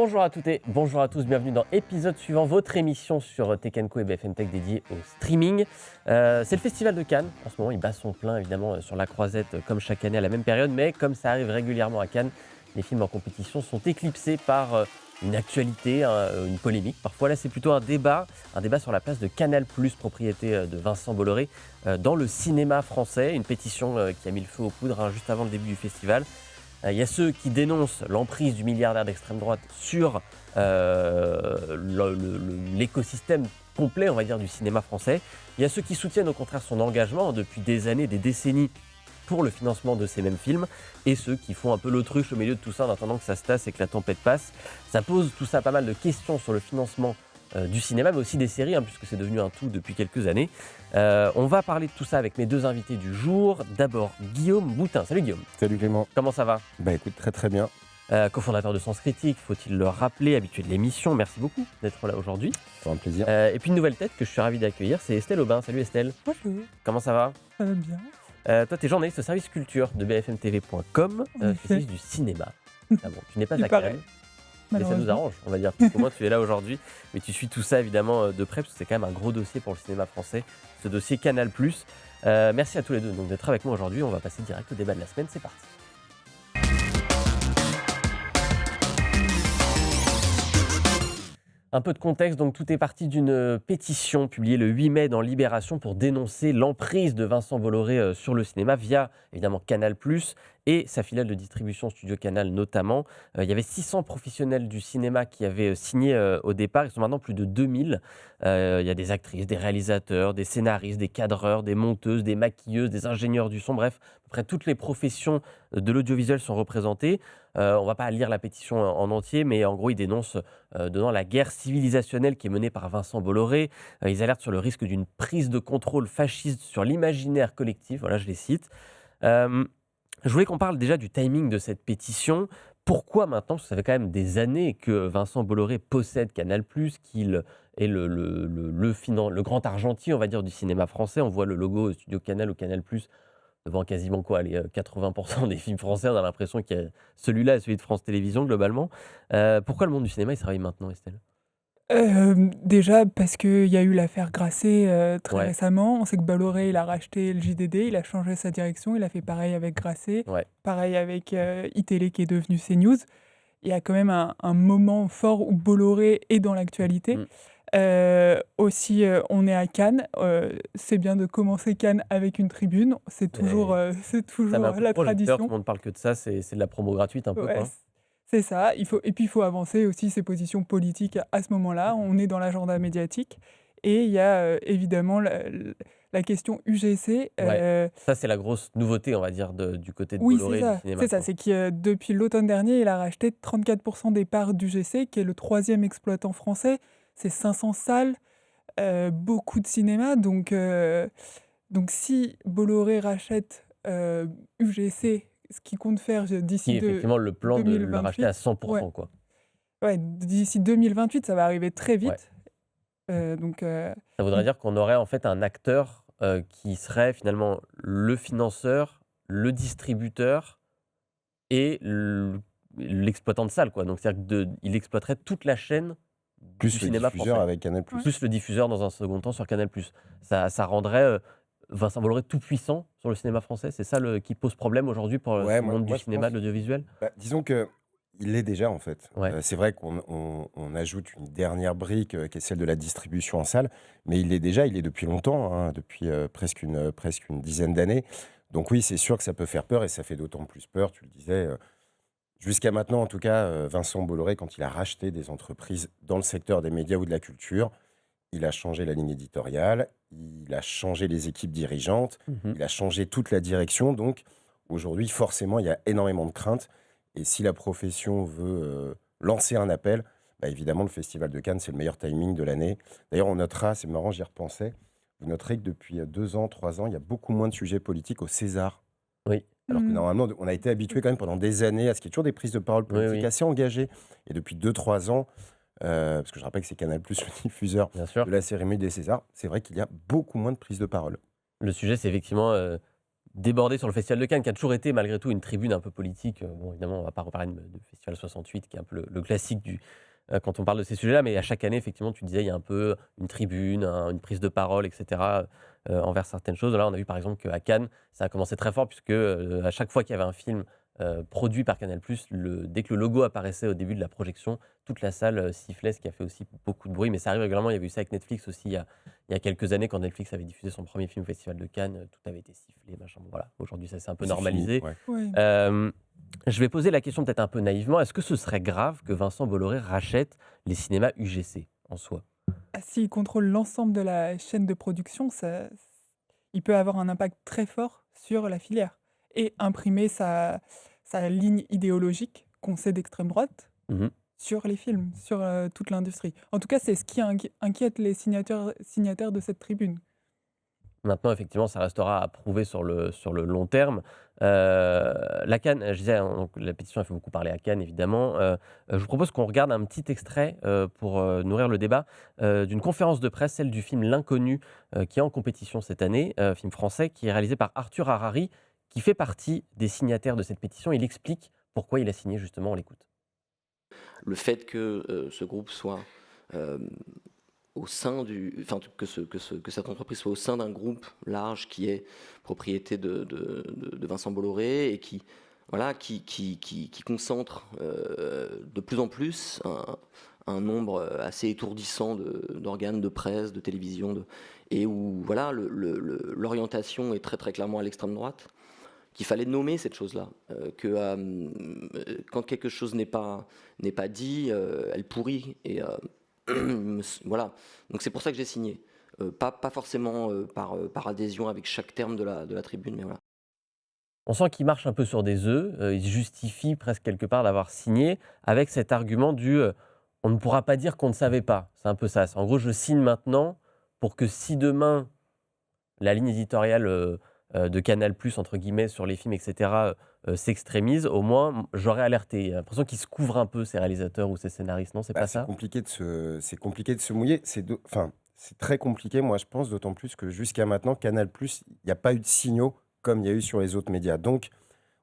Bonjour à toutes et bonjour à tous, bienvenue dans épisode suivant, votre émission sur Tech Co et BFM Tech dédiée au streaming. C'est le Festival de Cannes, en ce moment il bat son plein évidemment sur la croisette comme chaque année à la même période, mais comme ça arrive régulièrement à Cannes, les films en compétition sont éclipsés par une actualité, une polémique. Parfois là c'est plutôt un débat sur la place de Canal+, propriété de Vincent Bolloré, dans le cinéma français, une pétition qui a mis le feu aux poudres juste avant le début du festival. Il y a ceux qui dénoncent l'emprise du milliardaire d'extrême droite sur l'écosystème complet, on va dire, du cinéma français. Il y a ceux qui soutiennent au contraire son engagement depuis des années, des décennies pour le financement de ces mêmes films, et ceux qui font un peu l'autruche au milieu de tout ça en attendant que ça se tasse et que la tempête passe. Ça pose tout ça pas mal de questions sur le financement du cinéma, mais aussi des séries, puisque c'est devenu un tout depuis quelques années. On va parler de tout ça avec mes deux invités du jour. D'abord, Guillaume Boutin. Salut Guillaume. Salut Clément. Comment ça va ? Écoute, très très bien. Cofondateur de Sens Critique, faut-il le rappeler, habitué de l'émission. Merci beaucoup d'être là aujourd'hui. C'est un plaisir. Et puis une nouvelle tête que je suis ravi d'accueillir, c'est Estelle Aubin. Salut Estelle. Bonjour. Comment ça va ? Ça va bien. Toi, tu es journaliste au service culture de bfmtv.com, spécialiste du cinéma. Ah bon, tu n'es pas à Cannes. Mais ça nous arrange, on va dire, parce qu'au moins tu es là aujourd'hui. Mais tu suis tout ça évidemment de près, parce que c'est quand même un gros dossier pour le cinéma français, ce dossier Canal+. Merci à tous les deux donc, d'être avec moi aujourd'hui. On va passer direct au débat de la semaine, c'est parti. Un peu de contexte, donc tout est parti d'une pétition publiée le 8 mai dans Libération pour dénoncer l'emprise de Vincent Bolloré sur le cinéma via évidemment Canal+ et sa filiale de distribution Studio Canal notamment. Il y avait 600 professionnels du cinéma qui avaient signé au départ, ils sont maintenant plus de 2000. Il y a des actrices, des réalisateurs, des scénaristes, des cadreurs, des monteuses, des maquilleuses, des ingénieurs du son, bref, à peu près toutes les professions de l'audiovisuel sont représentées. On ne va pas lire la pétition en entier, mais en gros, ils dénoncent dedans la guerre civilisationnelle qui est menée par Vincent Bolloré. Ils alertent sur le risque d'une prise de contrôle fasciste sur l'imaginaire collectif. Voilà, je les cite. Je voulais qu'on parle déjà du timing de cette pétition. Pourquoi maintenant ? Parce que ça fait quand même des années que Vincent Bolloré possède Canal+, qu'il est le grand argentier, on va dire, du cinéma français. On voit le logo Studio Canal ou Canal+, devant quasiment les 80% des films français. On a l'impression qu'il y a celui-là et celui de France Télévisions, globalement. Pourquoi le monde du cinéma, il se réveille maintenant, Estelle ? Déjà parce qu'il y a eu l'affaire Grasset très Ouais. récemment. On sait que Bolloré, il a racheté le JDD, il a changé sa direction, il a fait pareil avec Grasset, Ouais. pareil avec iTélé qui est devenu CNews. Il y a quand même un moment fort où Bolloré est dans l'actualité. Aussi, on est à Cannes. C'est bien de commencer Cannes avec une tribune. C'est toujours Ça met un coup de la projecteur, tradition. tout le monde parle que de ça, c'est de la promo gratuite un peu, Ouais, quoi. c'est ça. Et puis, il faut avancer aussi ses positions politiques à ce moment-là. On est dans l'agenda médiatique. Et il y a évidemment la question UGC. Ouais. Ça, c'est la grosse nouveauté, on va dire, du côté de Oui, Bolloré c'est du ça. cinéma. C'est ça. quoi. C'est que depuis l'automne dernier, il a racheté 34% des parts d'UGC, qui est le troisième exploitant français. C'est 500 salles, beaucoup de cinéma. Donc si Bolloré rachète UGC, ce qu'il compte faire Qui est d'ici effectivement le plan de le racheter à 100%. ouais. Quoi. Ouais, d'ici 2028, ça va arriver très vite. Donc, Ça voudrait dire qu'on aurait en fait un acteur qui serait finalement le financeur, le distributeur et l'exploitant de salle. Quoi. Donc, c'est-à-dire qu'il exploiterait toute la chaîne Plus du le cinéma diffuseur français. avec Canal+. Plus le diffuseur dans un second temps sur Canal+. Ça rendrait Vincent Bolloré tout puissant sur le cinéma français. C'est ça qui pose problème aujourd'hui pour Ouais, le monde moi, du je cinéma, pense- de l'audiovisuel. Disons que il l'est déjà en fait. Ouais. C'est vrai qu'on ajoute une dernière brique qui est celle de la distribution en salle, mais il l'est déjà, il est depuis longtemps, depuis presque une dizaine d'années. Donc oui, c'est sûr que ça peut faire peur et ça fait d'autant plus peur, tu le disais. Jusqu'à maintenant, en tout cas, Vincent Bolloré, quand il a racheté des entreprises dans le secteur des médias ou de la culture, il a changé la ligne éditoriale, il a changé les équipes dirigeantes, il a changé toute la direction. Donc aujourd'hui, forcément, il y a énormément de craintes. Et si la profession veut lancer un appel, évidemment, le Festival de Cannes, c'est le meilleur timing de l'année. D'ailleurs, on notera, c'est marrant, j'y repensais, vous noterez que depuis 2 ans, 3 ans, il y a beaucoup moins de sujets politiques au César. Oui. Alors que normalement, on a été habitué quand même pendant des années à ce qu'il y ait toujours des prises de parole politiques oui. assez engagées. Et depuis 2-3 ans, parce que je rappelle que c'est Canal+, le diffuseur Bien sûr. de la cérémonie des Césars, c'est vrai qu'il y a beaucoup moins de prises de parole. Le sujet, c'est effectivement débordé sur le Festival de Cannes, qui a toujours été malgré tout une tribune un peu politique. Bon, évidemment, on ne va pas reparler de Festival 68, qui est un peu le classique quand on parle de ces sujets-là, mais à chaque année, effectivement, tu disais, il y a un peu une tribune, une prise de parole, etc., envers certaines choses. Là, on a vu par exemple qu'à Cannes, ça a commencé très fort, puisque à chaque fois qu'il y avait un film produit par Canal+, dès que le logo apparaissait au début de la projection, toute la salle sifflait, ce qui a fait aussi beaucoup de bruit. Mais ça arrive régulièrement. Il y avait eu ça avec Netflix aussi il y a quelques années, quand Netflix avait diffusé son premier film au Festival de Cannes, tout avait été sifflé, machin. Bon, voilà. Aujourd'hui, ça s'est un peu C'est fini, normalisé. ouais. Ouais. Je vais poser la question peut-être un peu naïvement. Est-ce que ce serait grave que Vincent Bolloré rachète les cinémas UGC en soi? Ah, s'il contrôle l'ensemble de la chaîne de production, il peut avoir un impact très fort sur la filière et imprimer sa ligne idéologique qu'on sait d'extrême droite Mhm. sur les films, sur toute l'industrie. En tout cas, c'est ce qui inquiète les signataires de cette tribune. Maintenant, effectivement, ça restera à prouver sur le long terme. La Cannes, je disais, hein, donc la pétition a fait beaucoup parler à Cannes, évidemment. Je vous propose qu'on regarde un petit extrait pour nourrir le débat d'une conférence de presse, celle du film L'Inconnu, qui est en compétition cette année, film français, qui est réalisé par Arthur Harari, qui fait partie des signataires de cette pétition. Il explique pourquoi il a signé, justement, on l'écoute. Le fait que ce groupe soit au sein que cette entreprise soit au sein d'un groupe large qui est propriété de Vincent Bolloré et qui concentre de plus en plus un nombre assez étourdissant d'organes de presse, de télévision, et où voilà, l'orientation est très très clairement à l'extrême droite, qu'il fallait nommer cette chose-là, quand quelque chose n'est pas dit, elle pourrit, et voilà. Donc c'est pour ça que j'ai signé, pas forcément par adhésion avec chaque terme de la tribune, mais voilà. On sent qu'il marche un peu sur des œufs. Il justifie presque quelque part d'avoir signé avec cet argument on ne pourra pas dire qu'on ne savait pas. C'est un peu ça. En gros, je signe maintenant pour que si demain la ligne éditoriale de Canal+, entre guillemets, sur les films, etc., s'extrémise, au moins j'aurais alerté. J'ai l'impression qu'ils se couvrent un peu, ces réalisateurs ou ces scénaristes, non? C'est pas C'est ça? compliqué de se mouiller. Enfin, c'est très compliqué, moi, je pense, d'autant plus que jusqu'à maintenant, Canal+, il n'y a pas eu de signaux comme il y a eu sur les autres médias. Donc,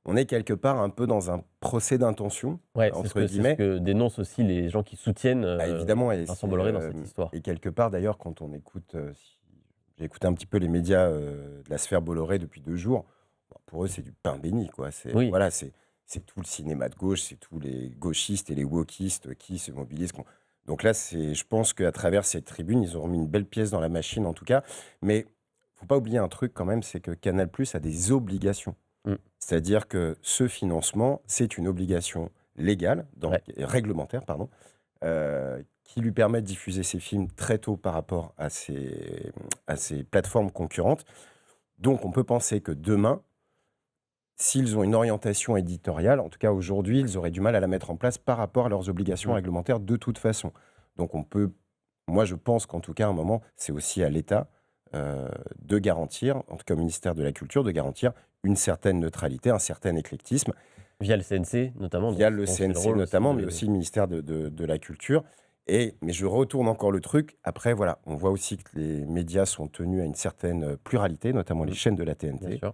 on est quelque part un peu dans un procès d'intention, Ouais, c'est entre ce guillemets. que dénoncent aussi les gens qui soutiennent Évidemment, et Vincent Bolloré dans cette c'est, histoire. et quelque part, d'ailleurs, quand on écoute, j'ai écouté un petit peu les médias de la sphère Bolloré depuis 2 jours, bon, pour eux, c'est du pain béni, quoi. Oui. Voilà, c'est tout le cinéma de gauche, c'est tous les gauchistes et les wokistes qui se mobilisent. Donc là, je pense qu'à travers cette tribune, ils ont remis une belle pièce dans la machine, en tout cas. Mais faut pas oublier un truc quand même, c'est que Canal+ a des obligations. Mm. C'est-à-dire que ce financement, c'est une obligation légale, Ouais. réglementaire, pardon, qui lui permet de diffuser ses films très tôt par rapport à ces plateformes concurrentes. Donc on peut penser que demain, s'ils ont une orientation éditoriale, en tout cas aujourd'hui, ils auraient du mal à la mettre en place par rapport à leurs obligations Mm. réglementaires de toute façon. Donc moi je pense qu'en tout cas à un moment, c'est aussi à l'État de garantir, en tout cas au ministère de la Culture, de garantir une certaine neutralité, un certain éclectisme, Via le CNC, notamment. via dont le c'est CNC rôle notamment, de- mais aussi le ministère de la Culture. Mais je retourne encore le truc. Après, voilà, on voit aussi que les médias sont tenus à une certaine pluralité, notamment les chaînes de la Bien TNT. sûr.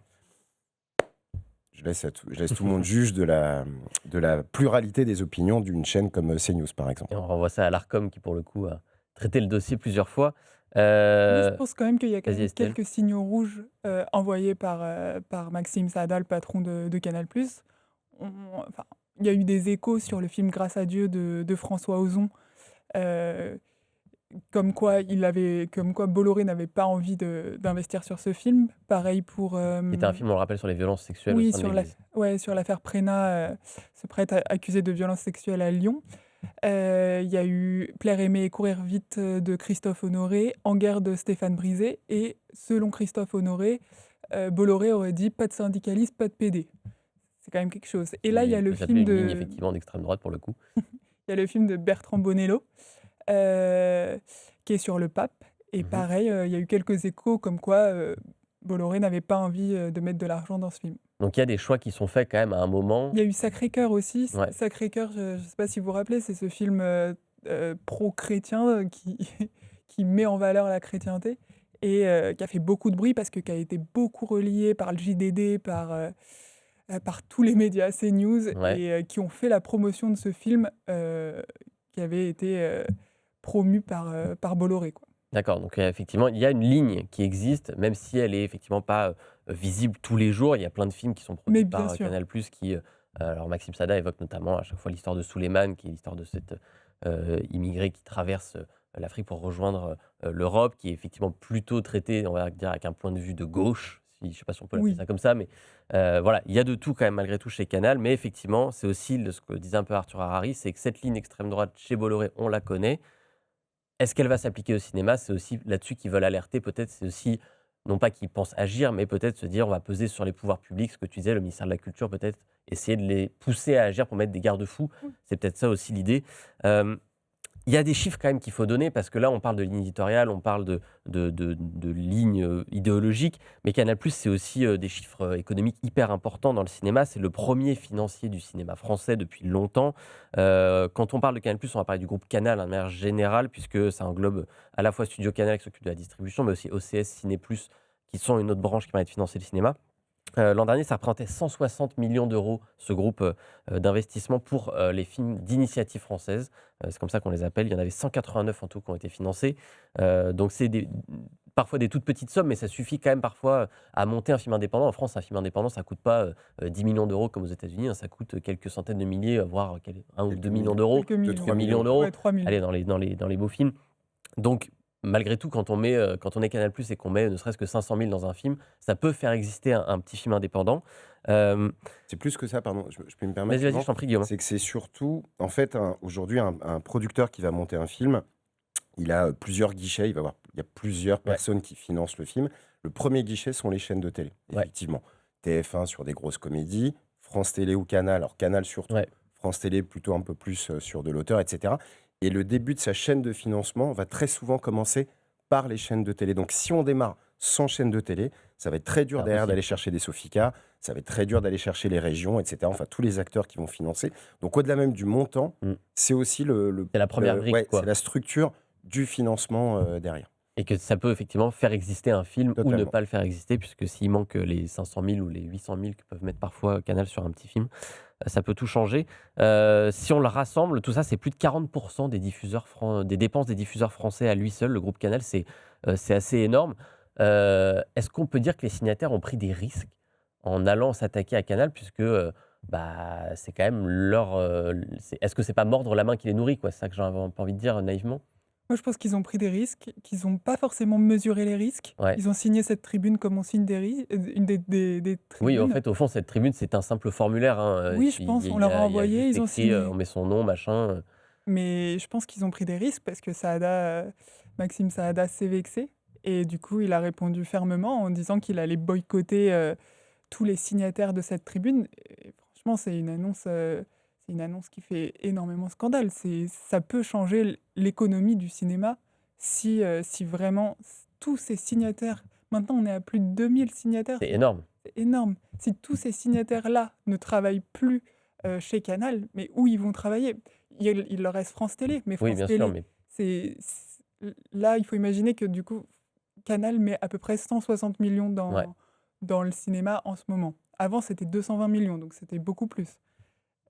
Je laisse tout le monde juge de la pluralité des opinions d'une chaîne comme CNews, par exemple. Et on renvoie ça à l'Arcom qui, pour le coup, a traité le dossier plusieurs fois. Mais je pense quand même qu'il y a quand vas-y, même Estelle. quelques signaux rouges envoyés par Maxime Saada, le patron de Canal+. Enfin, il y a eu des échos sur le film Grâce à Dieu de François Ozon, comme quoi Bolloré n'avait pas envie d'investir sur ce film. Pareil pour... Qui était un film, on le rappelle, sur les violences sexuelles au Oui, sein de l'Église. sur l'affaire Prénat, ce prêtre accusé de violences sexuelles à Lyon. Il y a eu Plaire, aimer et courir vite de Christophe Honoré, En guerre de Stéphane Brisé. Et selon Christophe Honoré, Bolloré aurait dit pas de syndicalisme, pas de PD. C'est quand même quelque chose. Et là, il y a le Ça film s'appelait une ligne, de, effectivement, d'extrême droite, pour le coup. il y a le film de Bertrand Bonello, qui est sur le pape. Et Mhm. pareil, il y a eu quelques échos comme quoi Bolloré n'avait pas envie de mettre de l'argent dans ce film. Donc il y a des choix qui sont faits quand même à un moment. Il y a eu Sacré-Cœur aussi. Ouais. Sacré-Cœur, je ne sais pas si vous vous rappelez, c'est ce film pro-chrétien qui met en valeur la chrétienté. et qui a fait beaucoup de bruit parce qui a été beaucoup relié par le JDD, par tous les médias CNews Ouais. et qui ont fait la promotion de ce film qui avait été promu par Bolloré, quoi. D'accord, donc effectivement, il y a une ligne qui existe, même si elle est effectivement pas visible tous les jours. Il y a plein de films qui sont produits Mais bien par sûr. Canal+, qui, alors Maxime Sada évoque notamment à chaque fois l'histoire de Souleymane, qui est l'histoire de cet immigré qui traverse l'Afrique pour rejoindre l'Europe, qui est effectivement plutôt traité, on va dire, avec un point de vue de gauche, je ne sais pas si on peut l'appeler Oui. ça comme ça, mais voilà, il y a de tout quand même malgré tout chez Canal, mais effectivement, c'est aussi ce que disait un peu Arthur Harari, c'est que cette ligne extrême droite chez Bolloré, on la connaît. Est-ce qu'elle va s'appliquer au cinéma? C'est aussi là-dessus qu'ils veulent alerter. Peut-être, c'est aussi, non pas qu'ils pensent agir, mais peut-être se dire on va peser sur les pouvoirs publics, ce que tu disais, le ministère de la Culture, peut-être essayer de les pousser à agir pour mettre des garde-fous. Oui. C'est peut-être ça aussi l'idée. Euh, Il y a des chiffres quand même qu'il faut donner, parce que là, on parle de ligne éditoriale, on parle de ligne idéologique, mais Canal+, c'est aussi des chiffres économiques hyper importants dans le cinéma. C'est le premier financier du cinéma français depuis longtemps. Quand on parle de Canal+, on va parler du groupe Canal de manière générale, puisque ça englobe à la fois Studio Canal qui s'occupe de la distribution, mais aussi OCS, Ciné+, qui sont une autre branche qui permet de financer le cinéma. L'an dernier, ça représentait 160 millions d'euros, ce groupe d'investissement pour les films d'initiative française. C'est comme ça qu'on les appelle. Il y en avait 189 en tout qui ont été financés. Donc c'est parfois des toutes petites sommes, mais ça suffit quand même parfois à monter un film indépendant. En France, un film indépendant, ça ne coûte pas 10 millions d'euros comme aux États-Unis, hein. Ça coûte quelques centaines de milliers, voire 1 ou Quelques 2 millions millions. d'euros. Quelques millions. 3 millions millions. d'euros. Ouais, 3 millions. Allez, dans les beaux films. Donc, malgré tout, quand on est Canal+ et qu'on met ne serait-ce que 500 000 dans un film, ça peut faire exister un petit film indépendant. C'est plus que ça, pardon, je peux me permettre. Vas-y, Yvan je t'en prie, Guillaume. C'est que c'est surtout, en fait, aujourd'hui, un producteur qui va monter un film, il a plusieurs guichets, il y a plusieurs Ouais. personnes qui financent le film. Le premier guichet sont les chaînes de télé, Ouais. effectivement. TF1 sur des grosses comédies, France Télé ou Canal, alors Canal surtout, Ouais. France Télé plutôt un peu plus sur de l'auteur, etc. Et le début de sa chaîne de financement va très souvent commencer par les chaînes de télé. Donc si on démarre sans chaîne de télé, ça va être très dur derrière Impossible. d'aller chercher des Sofica, ça va être très dur d'aller chercher les régions, etc. Enfin, tous les acteurs qui vont financer. Donc au-delà même du montant, Mm. c'est aussi C'est la première brique, ouais, quoi. c'est la structure du financement derrière. Et que ça peut effectivement faire exister un film ou ne Totalement. pas le faire exister, puisque s'il manque les 500 000 ou les 800 000 que peuvent mettre parfois Canal sur un petit film, ça peut tout changer. Si on le rassemble, tout ça, c'est plus de 40% des dépenses des diffuseurs français à lui seul. Le groupe Canal, c'est assez énorme. Est-ce qu'on peut dire que les signataires ont pris des risques en allant s'attaquer à Canal, puisque c'est quand même leur... est-ce que c'est pas mordre la main qui les nourrit, quoi? C'est ça que j'ai un peu envie de dire naïvement. Moi, je pense qu'ils ont pris des risques, qu'ils n'ont pas forcément mesuré les risques. Ouais. Ils ont signé cette tribune comme on signe une des Oui, en tribunes. fait, au fond, cette tribune, c'est un simple formulaire, hein. Oui, je pense, on leur a envoyé, juste ils ont écrit, signé. on met son nom, machin. Mais je pense qu'ils ont pris des risques parce que Maxime Saada s'est vexé. Et du coup, il a répondu fermement en disant qu'il allait boycotter tous les signataires de cette tribune. Et franchement, c'est une annonce qui fait énormément scandale. Ça peut changer l'économie du cinéma si vraiment tous ces signataires... Maintenant, on est à plus de 2000 signataires. C'est énorme. C'est énorme. Si tous ces signataires-là ne travaillent plus chez Canal, mais où ils vont travailler? Il leur reste France Télé, mais Oui, France bien Télé, sûr, mais là, il faut imaginer que du coup, Canal met à peu près 160 millions Ouais. dans le cinéma en ce moment. Avant, c'était 220 millions, donc c'était beaucoup plus.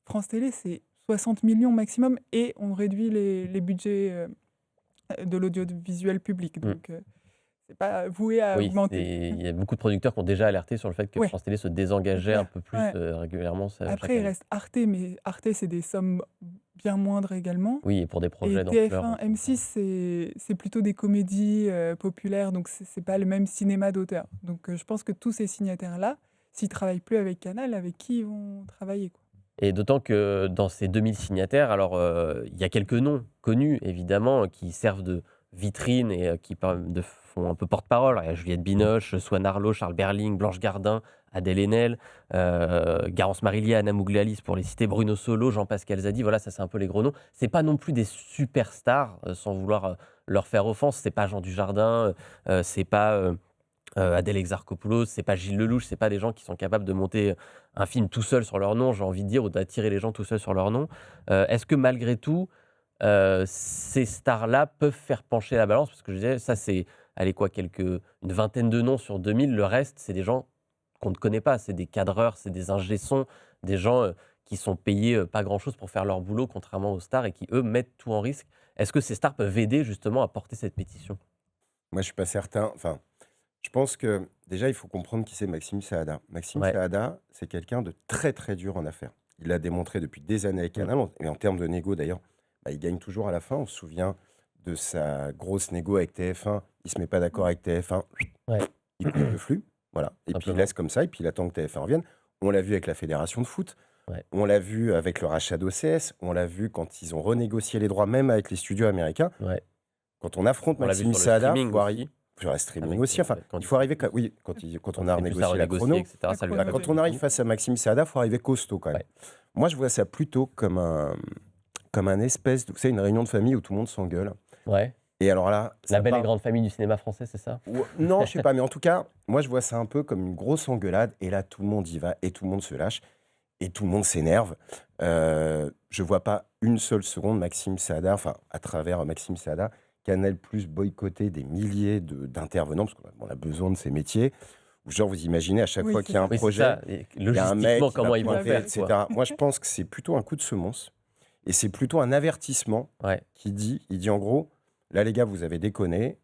France Télé, c'est 60 millions maximum et on réduit les budgets de l'audiovisuel public. Donc, c'est pas voué à oui, augmenter. il y a beaucoup de producteurs qui ont déjà alerté sur le fait que Ouais. France Télé se désengageait un peu plus Ouais. régulièrement. Chaque Après, il année. reste Arte, mais Arte, c'est des sommes bien moindres également. Oui, et pour des Et projets d'ampleur. TF1, M6, c'est plutôt des comédies populaires, donc c'est pas le même cinéma d'auteur. Donc je pense que tous ces signataires-là, s'ils travaillent plus avec Canal, avec qui ils vont travailler, quoi. Et d'autant que dans ces 2000 signataires, alors il y a quelques noms connus, évidemment, qui servent de vitrine et qui font un peu porte-parole. Il y a Juliette Binoche, Swan Arlo, Charles Berling, Blanche Gardin, Adèle Haenel, Garance Marillier, Anna Mouglalis, pour les citer, Bruno Solo, Jean-Pascal Zadi. Voilà, ça c'est un peu les gros noms. C'est pas non plus des superstars, sans vouloir leur faire offense. C'est pas Jean Dujardin, c'est pas Adèle Exarchopoulos, c'est pas Gilles Lelouch, c'est pas des gens qui sont capables de monter un film tout seul sur leur nom, j'ai envie de dire, ou d'attirer les gens tout seul sur leur nom. Est-ce que malgré tout, ces stars-là peuvent faire pencher la balance? Parce que je disais, ça c'est allez quoi, une vingtaine de noms sur 2000. Le reste, c'est des gens qu'on ne connaît pas. C'est des cadreurs, c'est des ingé-sons, des gens qui sont payés pas grand-chose pour faire leur boulot, contrairement aux stars, et qui, eux, mettent tout en risque. Est-ce que ces stars peuvent aider justement à porter cette pétition? Moi, je suis pas certain. Enfin, je pense que déjà, il faut comprendre qui c'est Maxime Saada. Maxime Ouais. Saada, c'est quelqu'un de très très dur en affaires. Il l'a démontré depuis des années avec Mm. Canal. Et en termes de négo, d'ailleurs, bah, il gagne toujours à la fin. On se souvient de sa grosse négo avec TF1. Il se met pas d'accord avec TF1. Ouais. Il coupe le flux. Voilà. Et puis il Simplement. laisse comme ça. Et puis il attend que TF1 revienne. On l'a vu avec la Fédération de foot. Ouais. On l'a vu avec le rachat d'OCS. On l'a vu quand ils ont renégocié les droits, même avec les studios américains. Ouais. Quand on affronte On l'a vu Maxime sur le Saada, streaming faut arri- aussi, sur la streaming avec, aussi. Enfin, quand il faut arriver. Oui, quand on quand a c'était plus à renégocié la renégocier, chrono. etc., ça lui La a Quand coûté on arrive beaucoup. face à Maxime Saada, il faut arriver costaud quand même. Ouais. Moi, je vois ça plutôt comme un espèce de, vous savez, une réunion de famille où tout le monde s'engueule. Ouais. Et alors là, La ça belle et part. grande famille du cinéma français, c'est ça? Non, je sais pas, mais en tout cas, moi, je vois ça un peu comme une grosse engueulade. Et là, tout le monde y va et tout le monde se lâche et tout le monde s'énerve. Je vois pas une seule seconde Maxime Saada, enfin, à travers Maxime Saada, Canal+ boycotter des milliers d'intervenants, parce qu'on a besoin de ces métiers. Où, genre, vous imaginez à chaque Oui, fois c'est qu'il y a un ça. Oui, c'est projet, ça. Et il y a un mec logistiquement, qui va comment ils vont pointer, faire, etc. quoi. Moi, je pense que c'est plutôt un coup de semonce. Et c'est plutôt un avertissement Ouais. il dit en gros, là les gars, vous avez déconné.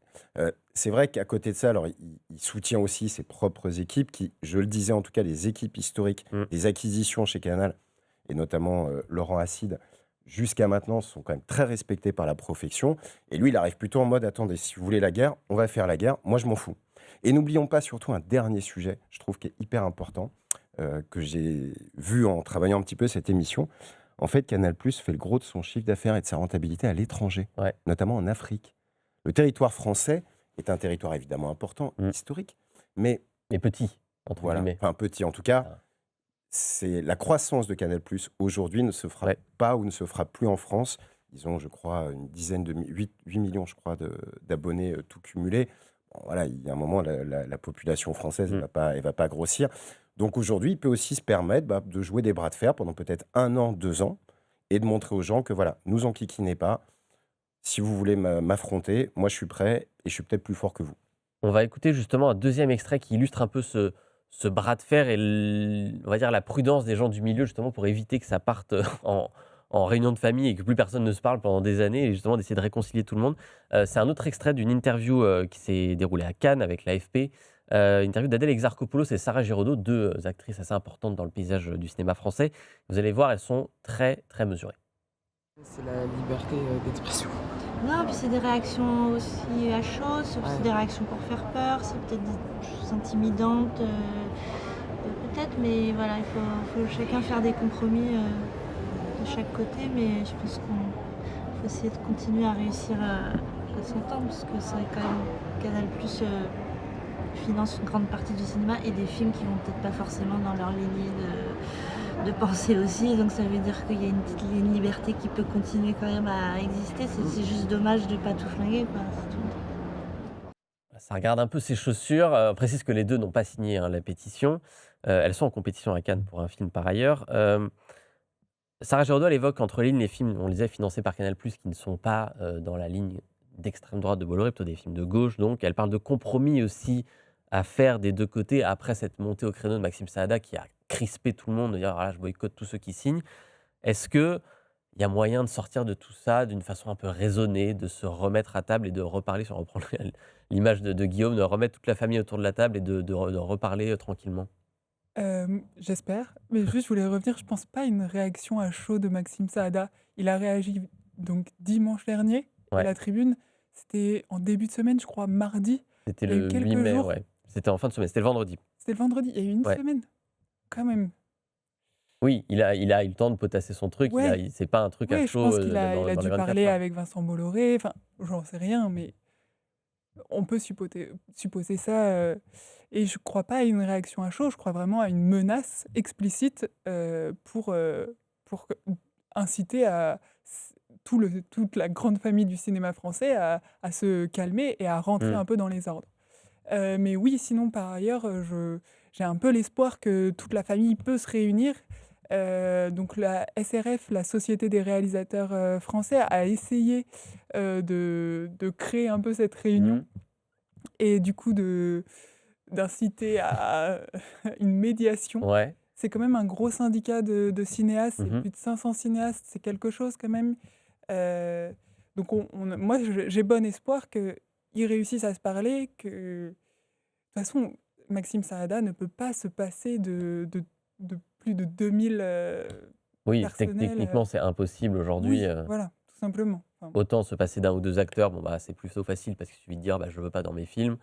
C'est vrai qu'à côté de ça, alors il soutient aussi ses propres équipes qui, je le disais en tout cas, les équipes historiques, Mm. les acquisitions chez Canal, et notamment Laurent Acide, jusqu'à maintenant, sont quand même très respectés par la profession. Et lui, il arrive plutôt en mode, attendez, si vous voulez la guerre, on va faire la guerre, moi je m'en fous. Et n'oublions pas surtout un dernier sujet, je trouve qui est hyper important, que j'ai vu en travaillant un petit peu cette émission. En fait, Canal+ fait le gros de son chiffre d'affaires et de sa rentabilité à l'étranger, Ouais. notamment en Afrique. Le territoire français est un territoire évidemment important, Mm. historique, mais Mais petit, entre voilà, guillemets. enfin petit en tout cas, Ah. c'est la croissance de Canal+ aujourd'hui ne se fera Ouais. pas ou ne se fera plus en France. Ils ont, je crois, 8 millions, je crois, d'abonnés tout cumulés. Bon, voilà, il y a un moment, la population française, Mm. elle va pas grossir. Donc aujourd'hui, il peut aussi se permettre de jouer des bras de fer pendant peut-être 1 an, 2 ans, et de montrer aux gens que voilà, nous enquiquinez pas. Si vous voulez m'affronter, moi je suis prêt et je suis peut-être plus fort que vous. On va écouter justement un deuxième extrait qui illustre un peu ce bras de fer et on va dire la prudence des gens du milieu justement pour éviter que ça parte en réunion de famille et que plus personne ne se parle pendant des années et justement d'essayer de réconcilier tout le monde. C'est un autre extrait d'une interview qui s'est déroulée à Cannes avec l'AFP. Interview d'Adèle Exarchopoulos et Sarah Giraudot, deux actrices assez importantes dans le paysage du cinéma français. Vous allez voir, elles sont très très mesurées. C'est la liberté d'expression. Non, puis c'est des réactions aussi à chaud, c'est aussi Ouais. des réactions pour faire peur, c'est peut-être des choses intimidantes, peut-être, mais voilà, il faut chacun faire des compromis de chaque côté, mais je pense qu'il faut essayer de continuer à réussir à s'entendre, parce que c'est quand même Canal+ finance une grande partie du cinéma et des films qui vont peut-être pas forcément dans leur lignée de pensée aussi, donc ça veut dire qu'il y a une liberté qui peut continuer quand même à exister. C'est juste dommage de ne pas tout flinguer, quoi, c'est tout. Ça regarde un peu ses chaussures. On précise que les deux n'ont pas signé la pétition. Elles sont en compétition à Cannes pour un film par ailleurs. Sarah Giraudot, elle évoque entre lignes les films, on les a financés par Canal+, qui ne sont pas dans la ligne d'extrême droite de Bolloré, plutôt des films de gauche. Donc, elle parle de compromis aussi à faire des deux côtés après cette montée au créneau de Maxime Saada qui a crispé tout le monde, de dire voilà, je boycotte tous ceux qui signent. Est-ce qu'il y a moyen de sortir de tout ça d'une façon un peu raisonnée, de se remettre à table et de reparler, si on reprend l'image de Guillaume, de remettre toute la famille autour de la table et de reparler tranquillement? J'espère. Mais juste, je voulais revenir, je pense pas à une réaction à chaud de Maxime Saada. Il a réagi donc dimanche dernier à Ouais. la Tribune. C'était en début de semaine, je crois, mardi. C'était Il y a eu le quelques 8 mai, jours. ouais. C'était en fin de semaine, c'était le vendredi. C'était le vendredi, il y a eu une Ouais. semaine. Quand même. Oui, il a eu le temps de potasser son truc. Ouais. C'est pas un truc à Ouais, je chaud pense qu'il a, dans il a les dû 24 parler heures. avec Vincent Bolloré. Enfin, j'en sais rien, mais on peut supposer ça. Et je crois pas à une réaction à chaud, je crois vraiment à une menace explicite pour inciter toute la grande famille du cinéma français à se calmer et à rentrer un peu dans les ordres. Mais oui, sinon, par ailleurs, j'ai un peu l'espoir que toute la famille peut se réunir. Donc la SRF, la Société des réalisateurs français, a essayé de créer un peu cette réunion. et du coup d'inciter à une médiation. Ouais. C'est quand même un gros syndicat de cinéastes, c'est Mhm. plus de 500 cinéastes, c'est quelque chose quand même. Euh, donc moi, j'ai bon espoir qu'ils réussissent à se parler, que de toute façon, Maxime Saada ne peut pas se passer de plus de 2000 Oui, personnels. techniquement, c'est impossible aujourd'hui. Oui, voilà, tout simplement. Enfin, Autant se passer d'un ou deux acteurs, bon, bah, c'est plutôt facile parce qu'il suffit de dire bah, je veux pas dans mes films.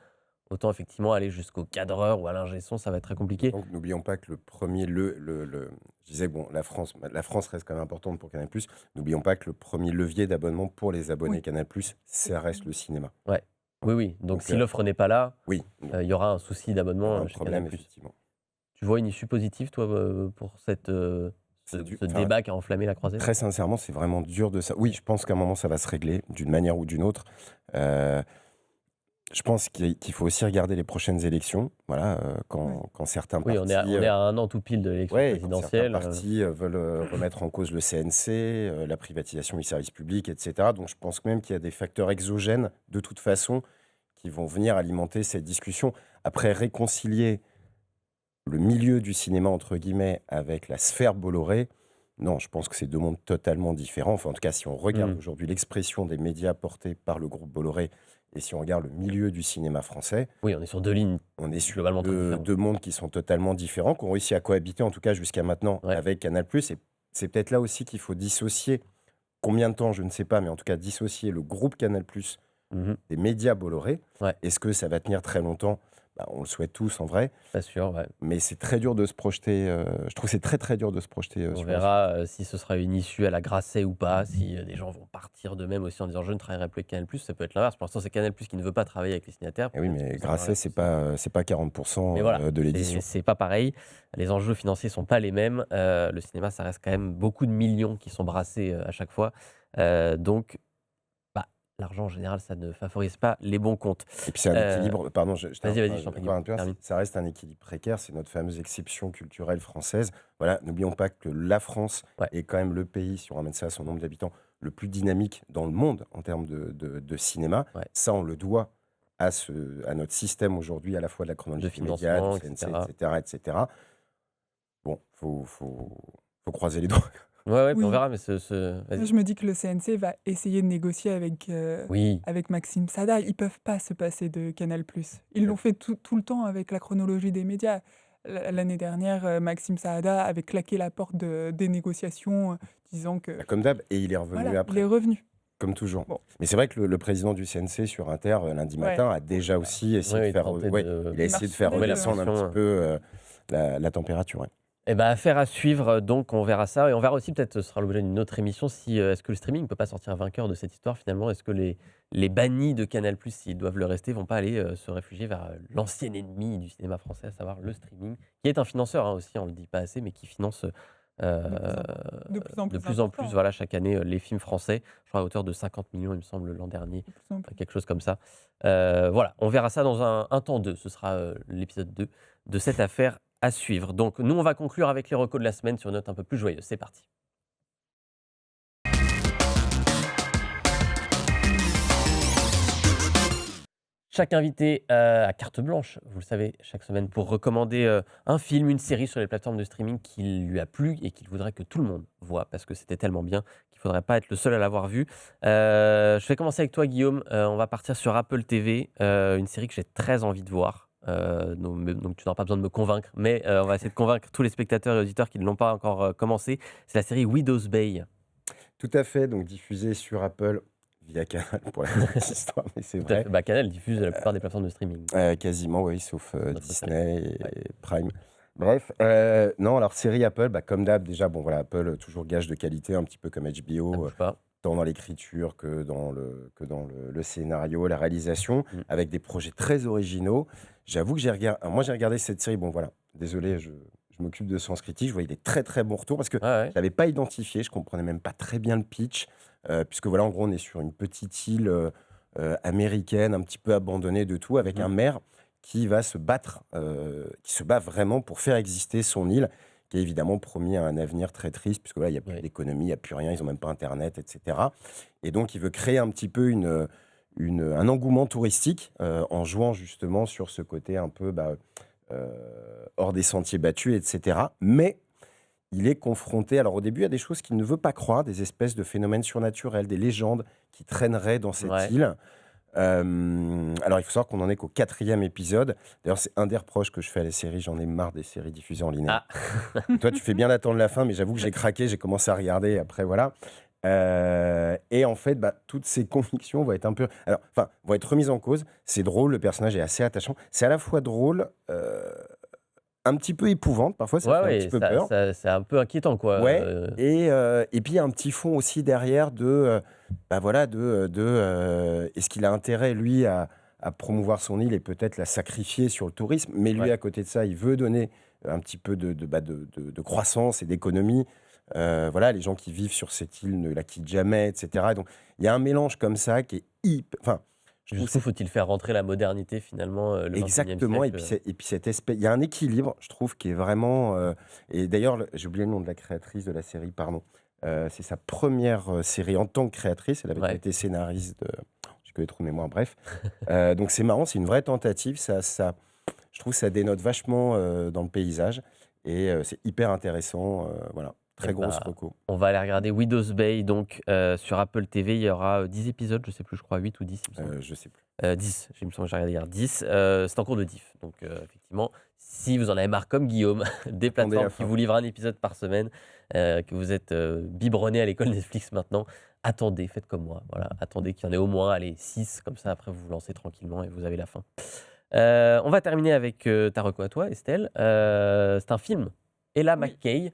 Autant effectivement aller jusqu'au cadreur ou à l'ingé son, ça va être très compliqué. Donc n'oublions pas que le premier, je disais que bon, la France reste quand même importante pour Canal+. N'oublions pas que le premier levier d'abonnement pour les abonnés Oui. Canal+, ça reste le cinéma. Oui. Donc, Donc, si l'offre n'est pas là, Oui, il y aura un souci il y d'abonnement aura un chez problème, Canal+. effectivement. Tu vois une issue positive, toi, pour ce Enfin, débat qui a enflammé la croisée? Très sincèrement, c'est vraiment dur de ça. Oui, je pense qu'à un moment, ça va se régler d'une manière ou d'une autre. Euh, je pense qu'il faut aussi regarder les prochaines élections. Voilà, quand certains Oui, partis, on est à un an tout pile de l'élection ouais, quand certains présidentielle. partis veulent remettre en cause le CNC, la privatisation du service public, etc. Donc je pense même qu'il y a des facteurs exogènes, de toute façon, qui vont venir alimenter cette discussion. Après, réconcilier le milieu du cinéma, entre guillemets, avec la sphère Bolloré, non, je pense que c'est deux mondes totalement différents. Enfin, en tout cas, si on regarde aujourd'hui l'expression des médias portés par le groupe Bolloré et si on regarde le milieu du cinéma français, Oui, on est sur deux lignes on est sur globalement très deux, différentes. deux mondes qui sont totalement différents, qui ont réussi à cohabiter, en tout cas jusqu'à maintenant, Ouais. avec Canal+. Et c'est peut-être là aussi qu'il faut dissocier, combien de temps, je ne sais pas, mais en tout cas dissocier le groupe Canal+, Mhm. des médias Bolloré. Ouais. Est-ce que ça va tenir très longtemps? Bah, on le souhaite tous en vrai, Pas sûr, ouais. mais c'est très dur de se projeter. Je trouve que c'est très très dur de se projeter On sur verra si ce sera une issue à la Grasset ou pas, si des gens vont partir d'eux-mêmes aussi en disant je ne travaillerai plus avec Canal+, ça peut être l'inverse. Pour l'instant, c'est Canal+, qui ne veut pas travailler avec les signataires. Eh oui, Peut-être mais que ça Grasset, sera c'est pas 40% Mais voilà, de l'édition. c'est pas pareil. Les enjeux financiers sont pas les mêmes. Le cinéma, ça reste quand même beaucoup de millions qui sont brassés à chaque fois. Donc, bah, l'argent en général, ça ne favorise pas les bons comptes. Et puis c'est un Euh, équilibre. Pardon, je vas-y, je t'en prie, termine. ça reste un équilibre précaire. C'est notre fameuse exception culturelle française. Voilà, n'oublions pas que la France Ouais. est quand même le pays, si on ramène ça à son nombre d'habitants, le plus dynamique dans le monde en termes de cinéma. Ouais. Ça, on le doit à notre système aujourd'hui, à la fois de la chronologie De immédiate, financement, du CNC, etc. etc. Bon, faut croiser les doigts. Ouais, puis on Oui. verra, mais vas-y. Je me dis que le CNC va essayer de négocier Oui, avec Maxime Sada. Ils peuvent pas se passer de Canal+. Ils l'ont fait tout le temps avec la chronologie des médias. L'année dernière, Maxime Saada avait claqué la porte des négociations, disant que Comme d'hab, et il est revenu voilà, il après. est revenu. Comme toujours. Bon. Mais c'est vrai que le président du CNC sur Inter, lundi Ouais. matin, a déjà aussi essayé Ouais, de faire, tenté ouais, de- il a essayé de faire Trouver la redescendre un pression, petit peu la température. Ouais. Eh ben, affaire à suivre, donc on verra ça. Et on verra aussi, peut-être ce sera l'objet d'une autre émission, si est-ce que le streaming ne peut pas sortir vainqueur de cette histoire finalement? Est-ce que les bannis de Canal+, s'ils doivent le rester, vont pas aller se réfugier vers l'ancien ennemi du cinéma français, à savoir le streaming, qui est un financeur aussi, on le dit pas assez, mais qui finance De plus en plus de plus en important. plus, voilà, chaque année, les films français, je crois à hauteur de 50 millions, il me semble, l'an dernier, De plus en plus. quelque chose comme ça. Voilà, on verra ça dans un temps 2. Ce sera l'épisode 2 de cette affaire à suivre. Donc, nous, on va conclure avec les recos de la semaine sur une note un peu plus joyeuse. C'est parti. Chaque invité a carte blanche, vous le savez, chaque semaine, pour recommander un film, une série sur les plateformes de streaming qui lui a plu et qu'il voudrait que tout le monde voit parce que c'était tellement bien qu'il ne faudrait pas être le seul à l'avoir vu. Je vais commencer avec toi, Guillaume. On va partir sur Apple TV, une série que j'ai très envie de voir. Donc tu n'auras pas besoin de me convaincre, mais on va essayer de convaincre tous les spectateurs et auditeurs qui ne l'ont pas encore commencé. C'est la série Widow's Bay. Tout à fait, donc diffusé sur Apple via Canal pour la petite histoire, mais c'est Tout à vrai. fait. Bah, Canal diffuse la plupart des plateformes de streaming. Quasiment, oui, sauf Notre Disney préféré. et Prime. Bref, non, alors série Apple, bah, comme d'hab, déjà, bon voilà, Apple, toujours gage de qualité, un petit peu comme Ça HBO, bouge pas. tant dans l'écriture que dans le scénario, la réalisation, Mm. avec des projets très originaux. J'avoue que moi j'ai regardé cette série, bon voilà, désolé, je m'occupe de Sens Critique, je voyais des très très bons retours parce que Ouais. je l'avais pas identifié, je comprenais même pas très bien le pitch, puisque voilà, en gros, on est sur une petite île américaine, un petit peu abandonnée de tout, avec un maire qui va se battre, qui se bat vraiment pour faire exister son île, qui est évidemment promis à un avenir très triste, puisque là, il n'y a plus Oui. d'économie, il n'y a plus rien, ils n'ont même pas Internet, etc. Et donc, il veut créer un petit peu une un engouement touristique en jouant justement sur ce côté un peu hors des sentiers battus, etc. Mais il est confronté, alors au début, à des choses qu'il ne veut pas croire, des espèces de phénomènes surnaturels, des légendes qui traîneraient dans cette Ouais. île. Alors, il faut savoir qu'on en est qu'au 4e épisode. D'ailleurs, c'est un des reproches que je fais à la série. J'en ai marre des séries diffusées en linéaire. Ah, Toi, tu fais bien d'attendre la fin, mais j'avoue que j'ai craqué, j'ai commencé à regarder. Après, voilà. Et en fait, toutes ces convictions vont être vont être remises en cause. C'est drôle, le personnage est assez attachant. C'est à la fois drôle, un petit peu épouvante. Parfois, ça fait un petit peu peur. c'est un peu inquiétant, quoi. Ouais, et puis il y a un petit fond aussi derrière est-ce qu'il a intérêt, lui, à promouvoir son île et peut-être la sacrifier sur le tourisme, mais lui, Ouais. à côté de ça, il veut donner un petit peu de croissance et d'économie. Les gens qui vivent sur cette île ne la quittent jamais, etc. Donc, il y a un mélange comme ça qui est hyper... Enfin, je trouve Jusqu'où faut-il faire rentrer la modernité, finalement, le 21e exactement, siècle et puis cette espèce, il y a un équilibre, je trouve, qui est vraiment. Et d'ailleurs, j'ai oublié le nom de la créatrice de la série, pardon. C'est sa première série en tant que créatrice. Elle avait Ouais. été scénariste de. J'ai que les trous de mémoire, bref. Donc c'est marrant, c'est une vraie tentative. Je trouve que ça dénote vachement dans le paysage. Et c'est hyper intéressant. Voilà, très grosse reco. On va aller regarder Widow's Bay, donc sur Apple TV. Il y aura 10 épisodes, je sais plus, je crois 8 ou 10, il me semble. Je sais plus. 10, il me semble que j'ai regardé hier 10. C'est en cours de diff. Donc, effectivement, si vous en avez marre comme Guillaume, des Attendez plateformes la qui fin. vous livrent un épisode par semaine, que vous êtes biberonné à l'école Netflix maintenant, attendez, faites comme moi. Voilà, attendez qu'il y en ait au moins, allez, 6, comme ça, après vous vous lancez tranquillement et vous avez la fin. On va terminer avec ta reco à toi, Estelle. C'est un film, Ella Oui. McKay,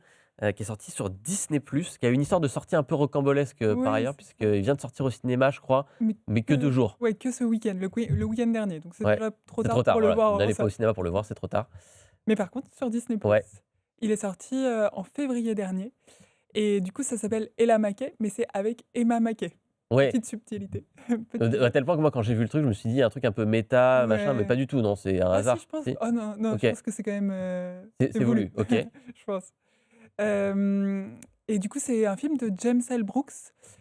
qui est sorti sur Disney+, qui a une histoire de sortie un peu rocambolesque par Oui, ailleurs, c'est ça. puisqu'il vient de sortir au cinéma, je crois, mais que 2 jours. Ouais, que ce week-end, le week-end dernier. Donc c'est Ouais, déjà trop C'est tard trop tard, pour le voilà. voir en N'allez pas salle. au cinéma pour le voir, c'est trop tard. Mais par contre, sur Disney+, Ouais. il est sorti en février dernier. Et du coup, ça s'appelle Ella Mackey, mais c'est avec Emma Mackey. Ouais, Petite subtilité. à tel point que moi, quand j'ai vu le truc, je me suis dit, il y a un truc un peu méta, machin, mais Ouais. pas du tout, non, c'est un Ah hasard. si, je pense. Si Oh non, non, Ok. je pense que c'est quand même. C'est voulu, ok. je pense. Et du coup, c'est un film de James L. Brooks.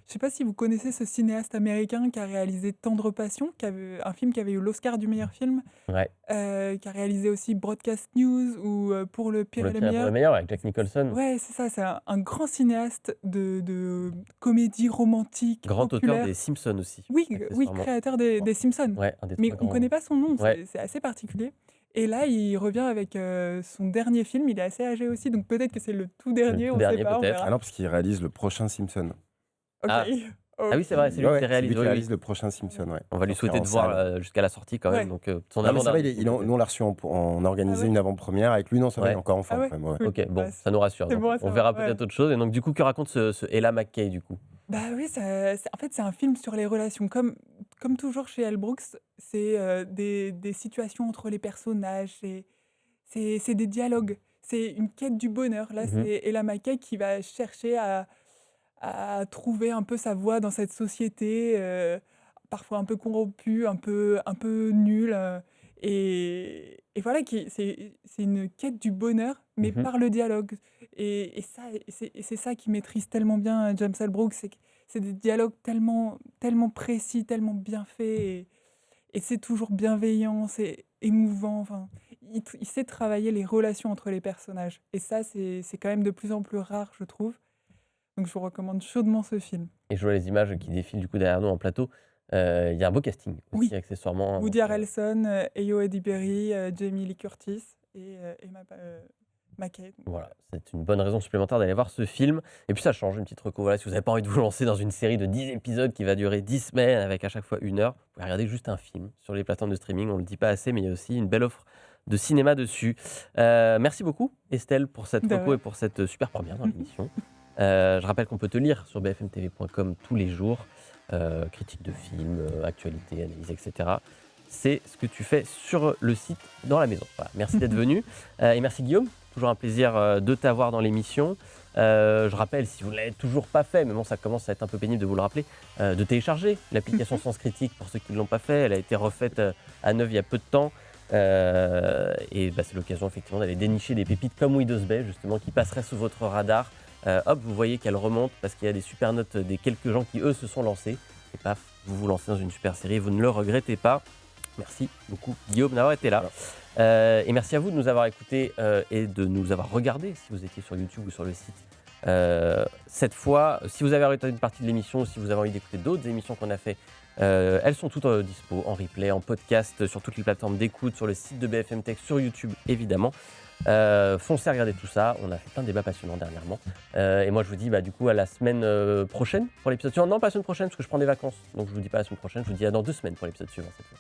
Je sais pas si vous connaissez ce cinéaste américain qui a réalisé Tendre Passion, un film qui avait eu l'Oscar du meilleur film, Ouais. qui a réalisé aussi Broadcast News ou Pour le pire Pour et le le pire, pour meilleur. le meilleur, avec Jack Nicholson. Ouais, c'est ça, c'est un grand cinéaste de comédie romantique, Grand populaire. auteur des Simpsons aussi. Oui, accessoirement. créateur des Simpsons. Ouais, un des Mais trois on ne connaît pas son nom, Ouais. c'est assez particulier. Et là, il revient avec son dernier film. Il est assez âgé aussi, donc peut-être que c'est le tout dernier, tout on ne dernier, sait pas, on peut-être. verra. Ah non, parce qu'il réalise le prochain Simpson. Ok. Ah. Ah oui, c'est vrai, c'est lui Ouais, qui réalise. c'est lui qui oui, réalise oui. le prochain Simpson. Ouais. On va lui Sortir souhaiter en de voir salle. jusqu'à la sortie quand même. Ouais. Donc, son Non, mais ça va, avant-dernier, nous on l'a reçu, on a organisé Ah ouais. une avant-première avec lui, non, ça va, Ouais. il est encore en forme. Ah ouais. quand même, ouais. Cool. Ok, bon, Ouais, ça nous rassure. c'est Donc, bon à on savoir, verra ouais. peut-être autre chose. Et donc, du coup, que raconte ce Ella McKay, du coup? Bah oui, en fait, c'est un film sur les relations. Comme toujours chez Al Brooks, c'est des situations entre les personnages, c'est des dialogues, c'est une quête du bonheur. Là, Mhm. c'est Ella Mackey qui va chercher à trouver un peu sa voie dans cette société, parfois un peu corrompue, un peu nulle. Et voilà, c'est une quête du bonheur, mais Mhm. par le dialogue. Et c'est ça qui maîtrise tellement bien James L. Brooks, c'est que c'est des dialogues tellement, tellement précis, tellement bien faits, et c'est toujours bienveillant, c'est émouvant. Enfin, il sait travailler les relations entre les personnages. Et ça, c'est quand même de plus en plus rare, je trouve. Donc je vous recommande chaudement ce film. Et je vois les images qui défilent du coup derrière nous en plateau. Il y a un beau casting aussi, Oui. accessoirement. Woody Donc, Harrelson, Ayo Edebiri, Jamie Lee Curtis et Emma Mackey. Voilà, c'est une bonne raison supplémentaire d'aller voir ce film. Et puis ça change, une petite reco. Voilà, si vous n'avez pas envie de vous lancer dans une série de 10 épisodes qui va durer 10 semaines avec à chaque fois 1 heure, vous pouvez regarder juste un film sur les plateformes de streaming. On ne le dit pas assez, mais il y a aussi une belle offre de cinéma dessus. Merci beaucoup, Estelle, pour cette De reco rien. et pour cette super première dans l'émission. Je rappelle qu'on peut te lire sur bfmtv.com tous les jours. Critiques de films, actualités, analyses, etc. C'est ce que tu fais sur le site dans la maison. Voilà. Merci d'être venu. Et merci Guillaume, toujours un plaisir de t'avoir dans l'émission. Je rappelle, si vous ne l'avez toujours pas fait, mais bon, ça commence à être un peu pénible de vous le rappeler, de télécharger l'application Sens Critique pour ceux qui ne l'ont pas fait. Elle a été refaite à neuf il y a peu de temps. Et c'est l'occasion effectivement d'aller dénicher des pépites comme Widow's Bay, justement, qui passeraient sous votre radar. Hop, vous voyez qu'elle remonte parce qu'il y a des super notes des quelques gens qui, eux, se sont lancés. Et paf, vous vous lancez dans une super série, vous ne le regrettez pas. Merci beaucoup Guillaume d'avoir été là. Et merci à vous de nous avoir écoutés et de nous avoir regardés si vous étiez sur YouTube ou sur le site. Cette fois, si vous avez arrêté une partie de l'émission, si vous avez envie d'écouter d'autres émissions qu'on a fait, elles sont toutes dispo en replay, en podcast, sur toutes les plateformes d'écoute, sur le site de BFM Tech, sur YouTube évidemment. Foncez à regarder tout ça, on a fait plein de débats passionnants dernièrement. Et moi je vous dis du coup à la semaine prochaine pour l'épisode suivant. Non, pas la semaine prochaine parce que je prends des vacances, donc je vous dis pas la semaine prochaine, je vous dis à dans 2 semaines pour l'épisode suivant cette fois.